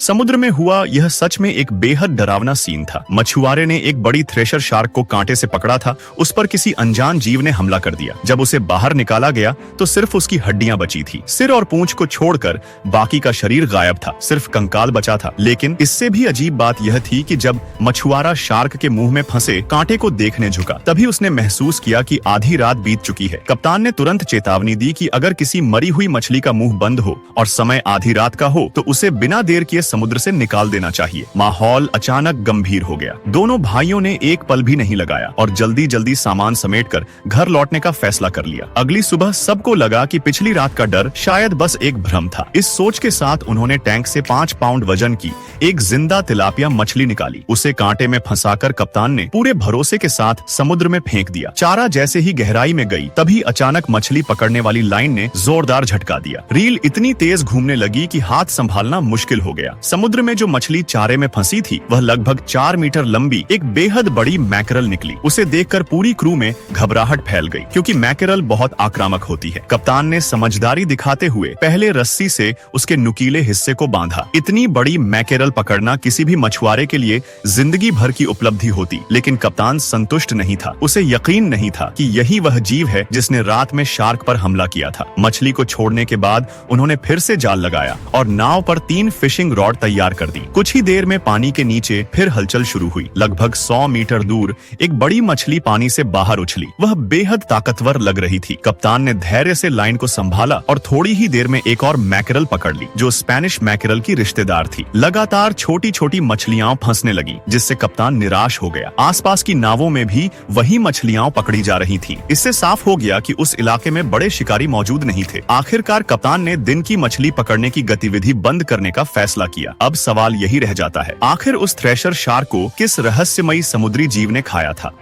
समुद्र में हुआ यह सच में एक बेहद डरावना सीन था। मछुआरे ने एक बड़ी थ्रेशर शार्क को कांटे से पकड़ा था। उस पर किसी अनजान जीव ने हमला कर दिया। जब उसे बाहर निकाला गया तो सिर्फ उसकी हड्डियां बची थी। सिर और पूंछ को छोड़कर बाकी का शरीर गायब था, सिर्फ कंकाल बचा था। लेकिन इससे भी अजीब बात यह थी कि जब मछुआरा शार्क के मुंह में फंसे कांटे को देखने झुका, तभी उसने महसूस किया कि आधी रात बीत चुकी है। कप्तान ने तुरंत चेतावनी दी कि अगर किसी मरी हुई मछली का मुंह बंद हो और समय आधी रात का हो तो उसे बिना देर किए समुद्र से निकाल देना चाहिए। माहौल अचानक गंभीर हो गया। दोनों भाइयों ने एक पल भी नहीं लगाया और जल्दी जल्दी सामान समेटकर घर लौटने का फैसला कर लिया। अगली सुबह सबको लगा कि पिछली रात का डर शायद बस एक भ्रम था। इस सोच के साथ उन्होंने टैंक से 5 पाउंड वजन की एक जिंदा तिलापिया मछली निकाली। उसे कांटे में फंसाकर कप्तान ने पूरे भरोसे के साथ समुद्र में फेंक दिया। चारा जैसे ही गहराई में गई, तभी अचानक मछली पकड़ने वाली लाइन ने जोरदार झटका दिया। रील इतनी तेज घूमने लगी कि हाथ संभालना मुश्किल हो गया। समुद्र में जो मछली चारे में फंसी थी वह लगभग 4 मीटर लंबी एक बेहद बड़ी मैकेरल निकली। उसे देखकर पूरी क्रू में घबराहट फैल गई, क्योंकि मैकेरल बहुत आक्रामक होती है। कप्तान ने समझदारी दिखाते हुए पहले रस्सी से उसके नुकीले हिस्से को बांधा। इतनी बड़ी मैकेरल पकड़ना किसी भी मछुआरे के लिए जिंदगी भर की उपलब्धि होती, लेकिन कप्तान संतुष्ट नहीं था। उसे यकीन नहीं था कि यही वह जीव है जिसने रात में शार्क पर हमला किया था। मछली को छोड़ने के बाद उन्होंने फिर से जाल लगाया और नाव पर 3 फिशिंग रॉड तैयार कर दी। कुछ ही देर में पानी के नीचे फिर हलचल शुरू हुई। लगभग 100 मीटर दूर एक बड़ी मछली पानी से बाहर उछली। वह बेहद ताकतवर लग रही थी। कप्तान ने धैर्य से लाइन को संभाला और थोड़ी ही देर में एक और मैकेरल पकड़ ली, जो स्पेनिश मैकेरल की रिश्तेदार थी। लगातार छोटी छोटी मछलियां फंसने लगी, जिससे कप्तान निराश हो गया। आसपास की नावों में भी वही मछलियां पकड़ी जा रही थीं। इससे साफ हो गया कि उस इलाके में बड़े शिकारी मौजूद नहीं थे। आखिरकार कप्तान ने दिन की मछली पकड़ने की गतिविधि बंद करने का फैसला किया। अब सवाल यही रह जाता है, आखिर उस थ्रेशर शार्क को किस रहस्यमयी समुद्री जीव ने खाया था।